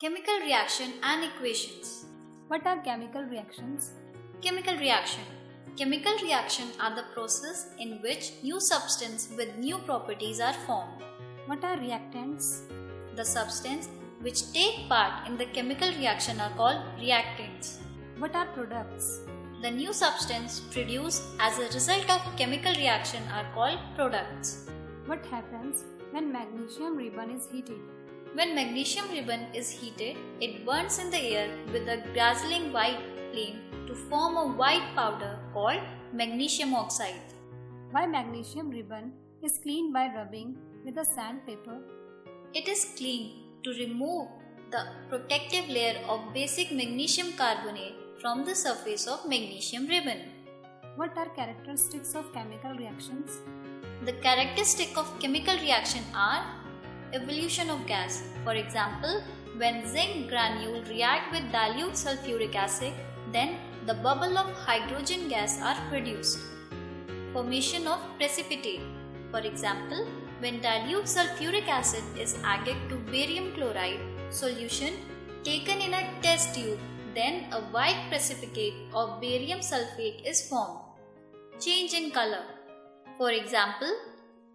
Chemical reaction and equations. What are chemical reactions? Chemical reaction. Chemical reaction are the process in which new substance with new properties are formed. What are reactants? The substance which take part in the chemical reaction are called reactants. What are products? The new substance produced as a result of chemical reaction are called products. What happens when magnesium ribbon is heated? When magnesium ribbon is heated, it burns in the air with a dazzling white flame to form a white powder called magnesium oxide. Why magnesium ribbon is cleaned by rubbing with a sandpaper? It is cleaned to remove the protective layer of basic magnesium carbonate from the surface of magnesium ribbon. What are characteristics of chemical reactions? The characteristic of chemical reaction are evolution of gas. For example, when zinc granule react with dilute sulfuric acid, then the bubble of hydrogen gas are produced. Formation of precipitate. For example, when dilute sulfuric acid is added to barium chloride solution taken in a test tube, then a white precipitate of barium sulfate is formed. Change in color. For example,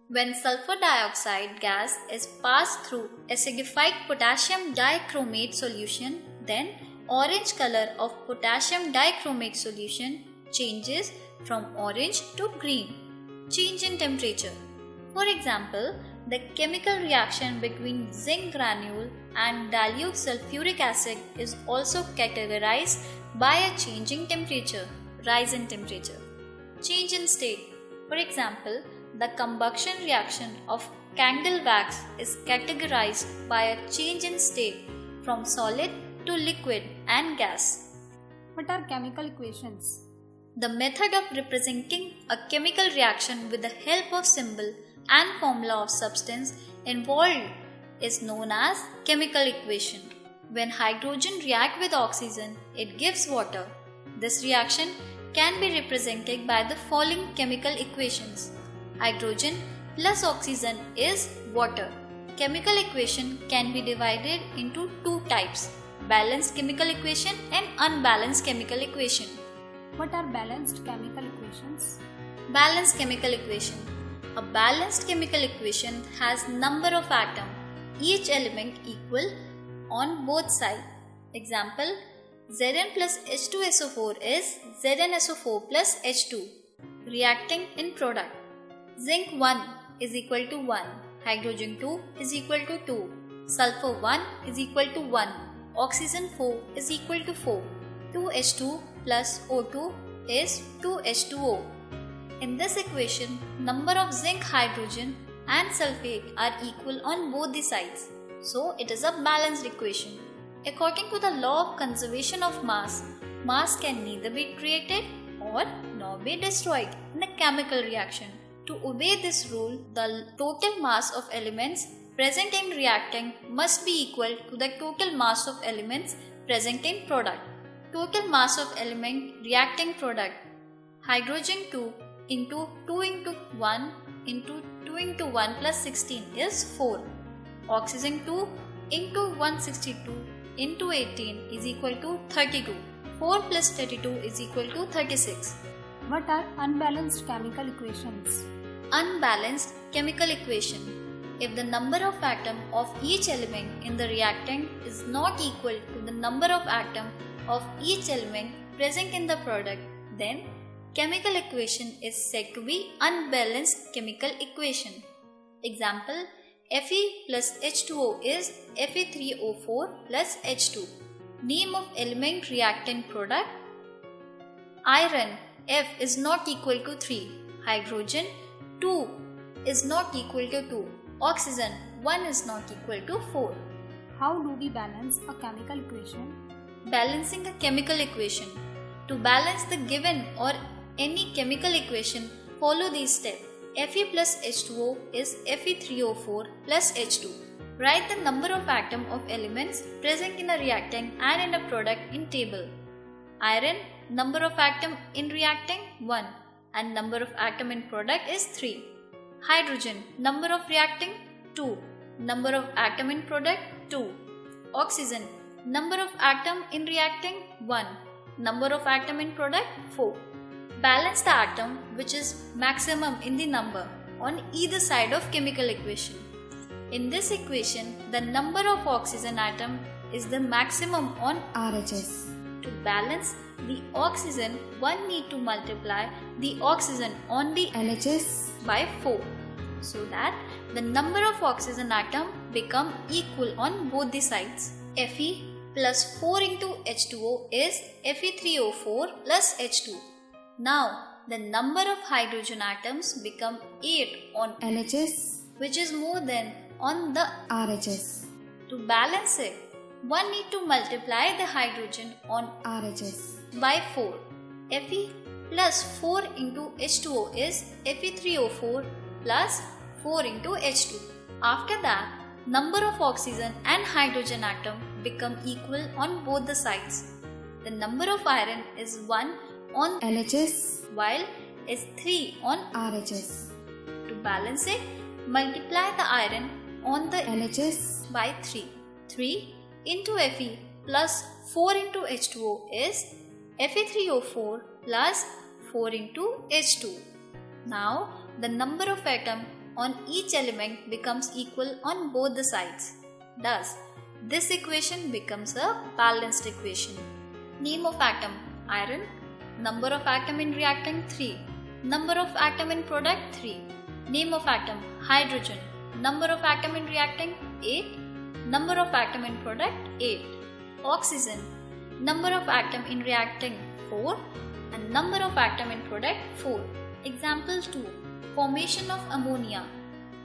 when sulfur dioxide gas is passed through acidified potassium dichromate solution, then orange color of potassium dichromate solution changes from orange to green. Change in temperature. For example, the chemical reaction between zinc granule and dilute sulfuric acid is also categorized by a change in temperature, rise in temperature. Change in state. For example, the combustion reaction of candle wax is categorized by a change in state from solid to liquid and gas. What are chemical equations? The method of representing a chemical reaction with the help of symbol and formula of substance involved is known as chemical equation. When hydrogen reacts with oxygen, it gives water. This reaction can be represented by the following chemical equations. Hydrogen plus oxygen is water. Chemical equation can be divided into two types: balanced chemical equation and unbalanced chemical equation. What are balanced chemical equations? Balanced chemical equation. A balanced chemical equation has number of atoms, each element equal on both sides. Example, Zn plus H2SO4 is ZnSO4 plus H2. Reacting in product. Zinc 1 is equal to 1, hydrogen 2 is equal to 2, sulfur 1 is equal to 1, oxygen 4 is equal to 4. 2H2 plus O2 is 2H2O. In this equation, number of zinc, hydrogen and sulfate are equal on both the sides. So it is a balanced equation. According to the law of conservation of mass, mass can neither be created or nor be destroyed in a chemical reaction. To obey this rule, the total mass of elements present in reactant must be equal to the total mass of elements present in product. Total mass of element reacting product: hydrogen 2 into 2 into 1 into 2 into 1 plus 16 is 4. Oxygen 2 into 162 into 18 is equal to 32. 4 plus 32 is equal to 36. What are unbalanced chemical equations? Unbalanced chemical equation. If the number of atoms of each element in the reactant is not equal to the number of atoms of each element present in the product, then chemical equation is said to be unbalanced chemical equation. Example, Fe plus H2O is Fe3O4 plus H2. Name of element reactant product: iron F is not equal to 3, hydrogen 2 is not equal to 2, oxygen 1 is not equal to 4. How do we balance a chemical equation? Balancing a chemical equation. To balance the given or any chemical equation, follow these steps. Fe plus H2O is Fe3O4 plus H2. Write the number of atoms of elements present in a reactant and in a product in table. Iron, number of atoms in reactant 1 and number of atoms in product is 3. Hydrogen, number of reactant 2, number of atoms in product 2. oxygen, number of atom in reacting 1, number of atom in product 4. Balance the atom which is maximum in the number on either side of chemical equation. In this equation, the number of oxygen atom is the maximum on RHS. To balance the oxygen, one need to multiply the oxygen on the LHS by 4 so that the number of oxygen atom become equal on both the sides. Fe plus 4 into H2O is Fe3O4 plus H2. Now the number of hydrogen atoms become 8 on LHS, which is more than on the RHS. To balance it, one need to multiply the hydrogen on RHS by 4. Fe plus 4 into H2O is Fe3O4 plus 4 into H2. After that, number of oxygen and hydrogen atom become equal on both the sides. The number of iron is 1 on LHS while is 3 on RHS. To balance it, multiply the iron on the LHS by 3. 3 into Fe plus 4 into H2O is Fe3O4 plus 4 into H2. Now the number of atom on each element becomes equal on both the sides. Thus, this equation becomes a balanced equation. Name of atom iron, number of atom in reactant 3, number of atom in product 3. Name of atom hydrogen, number of atom in reactant 8, number of atom in product 8. Oxygen, number of atom in reactant 4 and number of atom in product 4. Example 2. Formation of ammonia.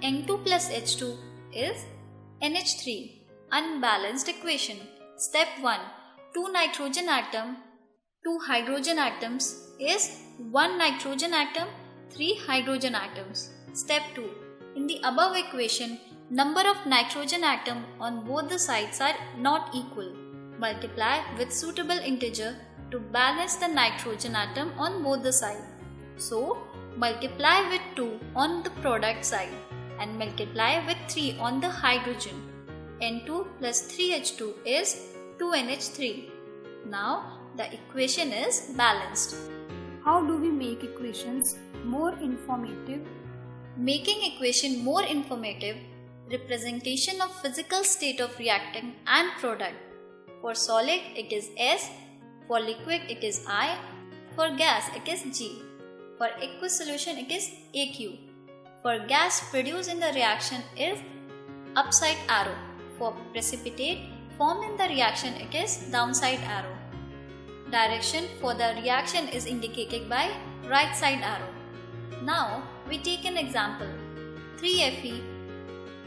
N2 plus H2 is NH3. Unbalanced equation. Step 1. 2 nitrogen atom, 2 hydrogen atoms is 1 nitrogen atom, 3 hydrogen atoms. Step 2. In the above equation, number of nitrogen atom on both the sides are not equal. Multiply with suitable integer to balance the nitrogen atom on both the sides. So, multiply with 2 on the product side and multiply with 3 on the hydrogen. N2 plus 3H2 is 2NH3. Now, the equation is balanced. How do we make equations more informative? Making equation more informative, representation of physical state of reactant and product. For solid it is S, for liquid it is I, for gas it is G, for aqueous solution it is AQ. For gas produced in the reaction is upside arrow. For precipitate formed in the reaction it is downside arrow. Direction for the reaction is indicated by right side arrow. Now we take an example. 3Fe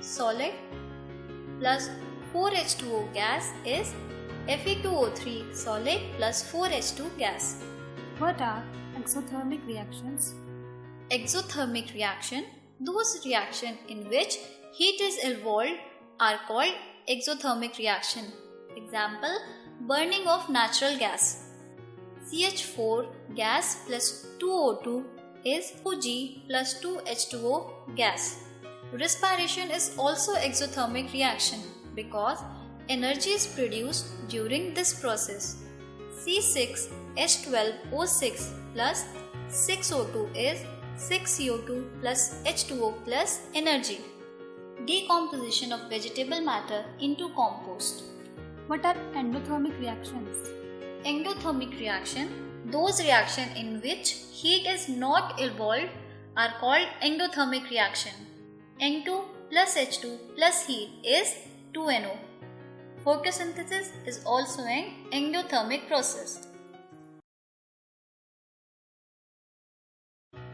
solid plus 4H2O gas is Fe2O3 solid plus 4H2 gas. What are exothermic reactions? Exothermic reaction, those reactions in which heat is involved are called exothermic reaction. Example, burning of natural gas. CH4 gas plus 2O2 is 2G plus 2H2O gas. Respiration is also exothermic reaction because energy is produced during this process. C6H12O6 plus 6O2 is 6CO2 plus H2O plus energy. Decomposition of vegetable matter into compost. What are endothermic reactions? Endothermic reaction, those reactions in which heat is not involved are called endothermic reaction. N2 plus H2 plus heat is 2NO. Photosynthesis is also an endothermic process.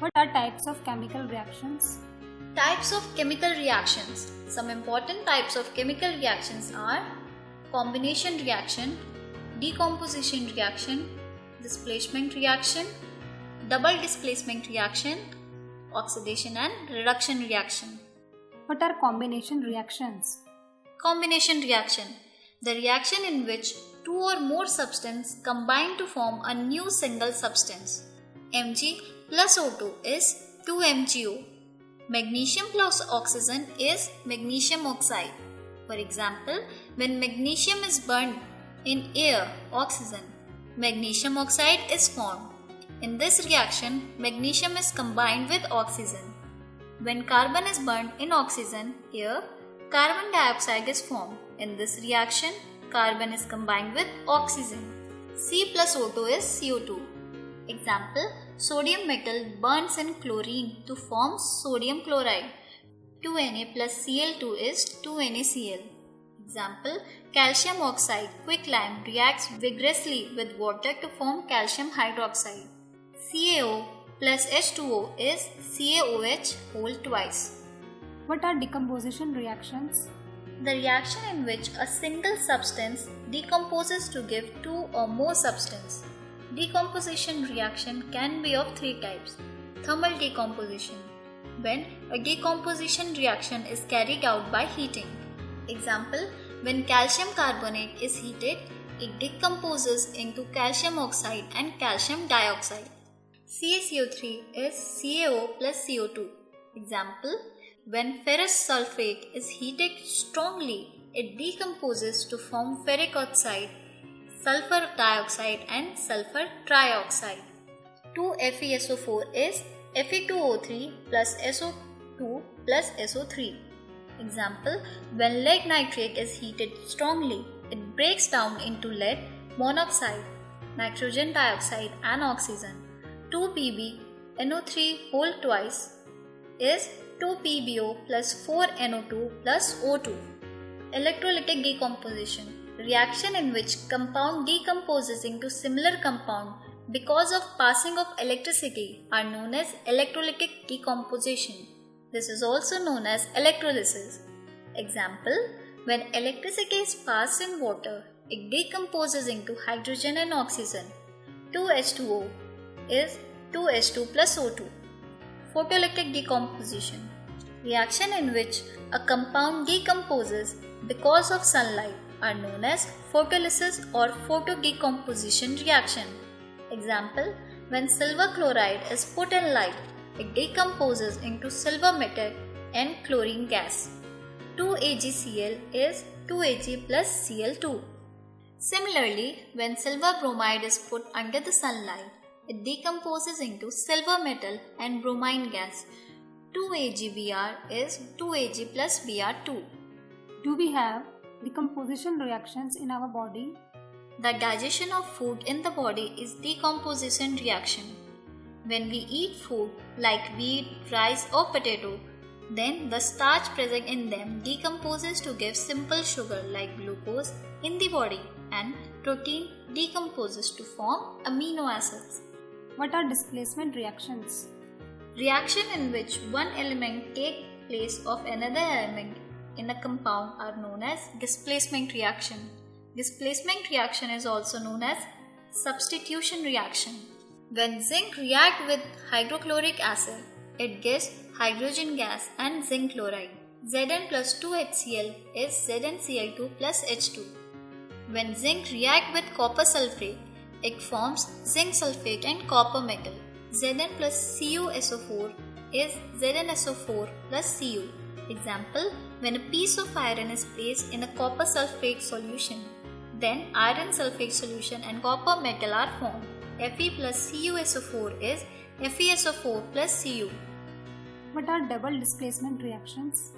What are types of chemical reactions? Types of chemical reactions. Some important types of chemical reactions are combination reaction, decomposition reaction, displacement reaction, double displacement reaction, oxidation and reduction reaction. What are combination reactions? Combination reaction, the reaction in which two or more substances combine to form a new single substance. Mg plus O2 is 2MgO. Magnesium plus oxygen is magnesium oxide. For example, when magnesium is burned in air, oxygen, magnesium oxide is formed. In this reaction, magnesium is combined with oxygen. When carbon is burned in oxygen, air, carbon dioxide is formed. In this reaction, carbon is combined with oxygen. C plus O2 is CO2. Example, sodium metal burns in chlorine to form sodium chloride. 2Na plus Cl2 is 2NaCl. Example, calcium oxide, quicklime, reacts vigorously with water to form calcium hydroxide. CaO plus H2O is CaOH whole twice. What are decomposition reactions? The reaction in which a single substance decomposes to give two or more substances. Decomposition reaction can be of three types. Thermal decomposition, when a decomposition reaction is carried out by heating. Example, when calcium carbonate is heated, it decomposes into calcium oxide and calcium dioxide. CaCO3 is CaO plus CO2. Example, when ferrous sulfate is heated strongly, it decomposes to form ferric oxide, sulfur dioxide and sulfur trioxide. 2FeSO4 is Fe2O3 plus SO2 plus SO3. Example, when lead nitrate is heated strongly, it breaks down into lead monoxide, nitrogen dioxide and oxygen. 2PbNO3 whole twice is 2PbO plus 4NO2 plus O2. Electrolytic decomposition, reaction in which compound decomposes into similar compound because of passing of electricity are known as electrolytic decomposition. This is also known as electrolysis. Example, when electricity is passed in water, it decomposes into hydrogen and oxygen. 2H2O is 2H2 plus O2. Photoelectric decomposition, reaction in which a compound decomposes because of sunlight are known as photolysis or photodecomposition reaction. Example, when silver chloride is put in light, it decomposes into silver metal and chlorine gas. 2AgCl is 2Ag plus Cl2. Similarly, when silver bromide is put under the sunlight, it decomposes into silver metal and bromine gas. 2AgBr is 2Ag plus Br2. Do we have decomposition reactions in our body? The digestion of food in the body is decomposition reaction. When we eat food like wheat, rice or potato, then the starch present in them decomposes to give simple sugar like glucose in the body, and protein decomposes to form amino acids. What are displacement reactions? Reaction in which one element takes place of another element in a compound are known as displacement reaction. Displacement reaction is also known as substitution reaction. When zinc reacts with hydrochloric acid, it gives hydrogen gas and zinc chloride. Zn plus 2HCl is ZnCl2 plus H2. When zinc reacts with copper sulfate, it forms zinc sulfate and copper metal. Zn plus CuSO4 is ZnSO4 plus Cu. Example, when a piece of iron is placed in a copper sulfate solution, then iron sulfate solution and copper metal are formed. Fe plus CuSO4 is FeSO4 plus Cu. What are double displacement reactions?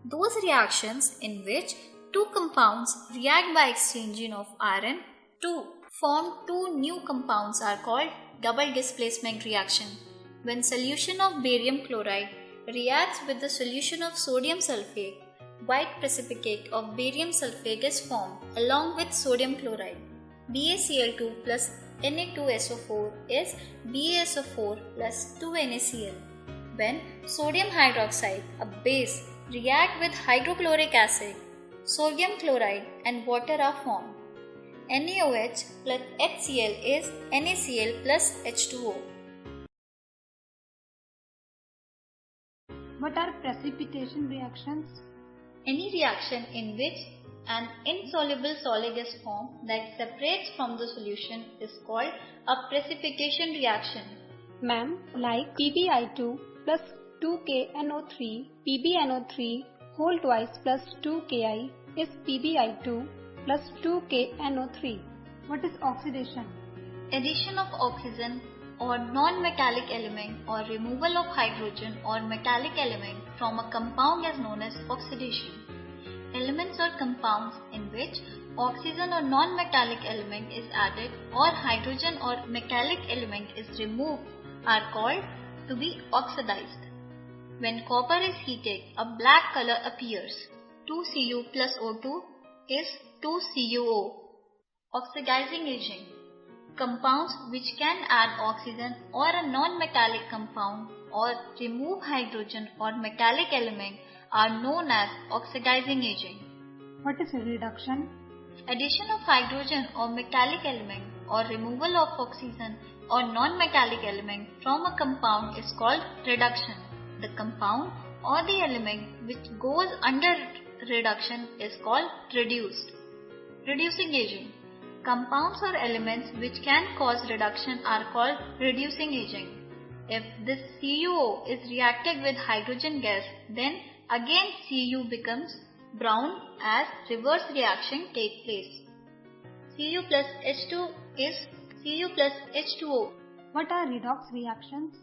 Those reactions in which two compounds react by exchanging of iron to form two new compounds are called double displacement reaction. When solution of barium chloride reacts with the solution of sodium sulfate, white precipitate of barium sulfate is formed along with sodium chloride. BaCl2 plus Na2SO4 is BaSO4 plus 2NaCl. When sodium hydroxide, a base, react with hydrochloric acid, sodium chloride and water are formed. NaOH plus HCl is NaCl plus H2O. What are precipitation reactions? Any reaction in which an insoluble solid is formed that separates from the solution is called a precipitation reaction. Ma'am, like PbI2 plus 2KNO3, PbNO3 whole twice plus 2Ki is PbI2 plus 2KNO3. What is oxidation? Addition of oxygen or non-metallic element or removal of hydrogen or metallic element from a compound is known as oxidation. Elements or compounds in which oxygen or non-metallic element is added or hydrogen or metallic element is removed are called to be oxidized. When copper is heated, a black color appears. 2Cu plus O2 is 2CuO. Oxidizing agent. Compounds which can add oxygen or a non-metallic compound or remove hydrogen or metallic element are known as oxidizing agent. What is reduction? Addition of hydrogen or metallic element or removal of oxygen or non-metallic element from a compound is called reduction. The compound or the element which goes under reduction is called reduced. Reducing agent. Compounds or elements which can cause reduction are called reducing agent. If this CuO is reacted with hydrogen gas, then again Cu becomes brown as reverse reaction takes place. Cu plus H2 is Cu plus H2O. What are redox reactions?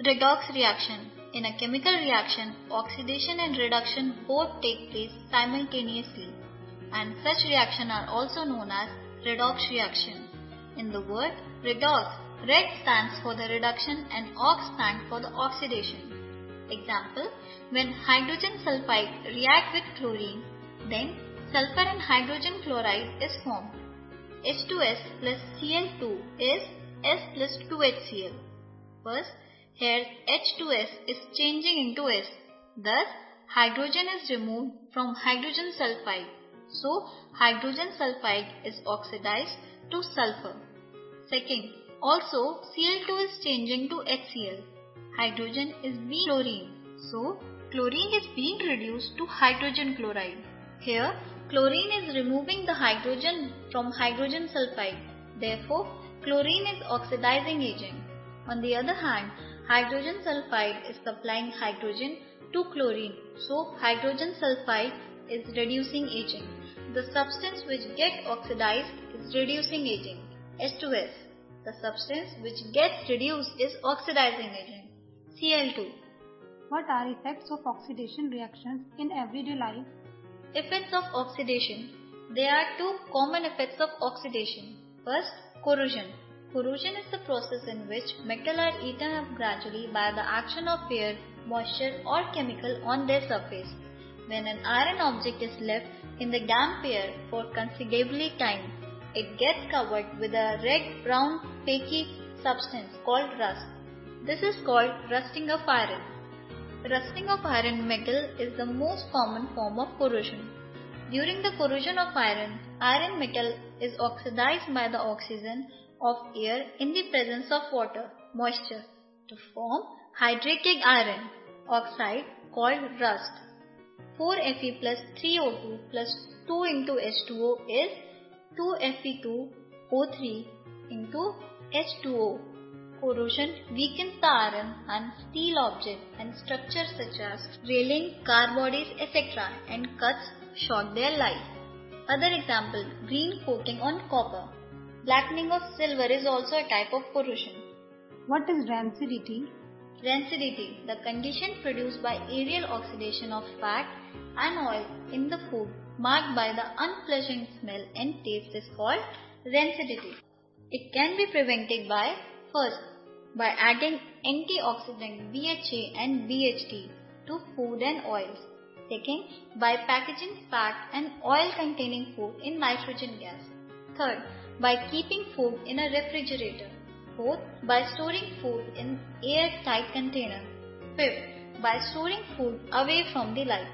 Redox reaction. In a chemical reaction, oxidation and reduction both take place simultaneously, and such reaction are also known as redox reaction. In the word redox, red stands for the reduction and ox stands for the oxidation. Example, when hydrogen sulfide react with chlorine, then sulfur and hydrogen chloride is formed. H2S plus Cl2 is S plus 2HCl. First, here H2S is changing into S. Thus, hydrogen is removed from hydrogen sulfide. So, hydrogen sulfide is oxidized to sulfur. Second, also Cl2 is changing to HCl. Hydrogen is being chlorine. So, chlorine is being reduced to hydrogen chloride. Here, chlorine is removing the hydrogen from hydrogen sulfide. Therefore, chlorine is oxidizing agent. On the other hand, hydrogen sulfide is supplying hydrogen to chlorine. So, hydrogen sulfide is reducing agent. The substance which gets oxidized is reducing agent. H2S. The substance which gets reduced is oxidizing agent. Cl2. What are effects of oxidation reactions in everyday life? Effects of oxidation. There are two common effects of oxidation. First, corrosion. Corrosion is the process in which metal are eaten up gradually by the action of air, moisture or chemical on their surface. When an iron object is left in the damp air for considerably time, it gets covered with a red-brown flaky substance called rust. This is called rusting of iron. Rusting of iron metal is the most common form of corrosion. During the corrosion of iron, iron metal is oxidized by the oxygen of air in the presence of water, moisture, to form hydrated iron oxide called rust. 4Fe plus 3O2 plus 2 into H2O is 2Fe2O3 into H2O. Corrosion weakens the iron and steel objects and structures such as railing, car bodies, etc. and cuts short their life. Other example, green coating on copper. Blackening of silver is also a type of corrosion. What is rancidity? Rancidity, the condition produced by aerial oxidation of fat and oil in the food marked by the unpleasant smell and taste is called rancidity. It can be prevented by first, by adding antioxidant BHA and BHT to food and oils. Second, by packaging fat and oil containing food in nitrogen gas. Third, by keeping food in a refrigerator. Fourth, by storing food in airtight container. Fifth, by storing food away from the light.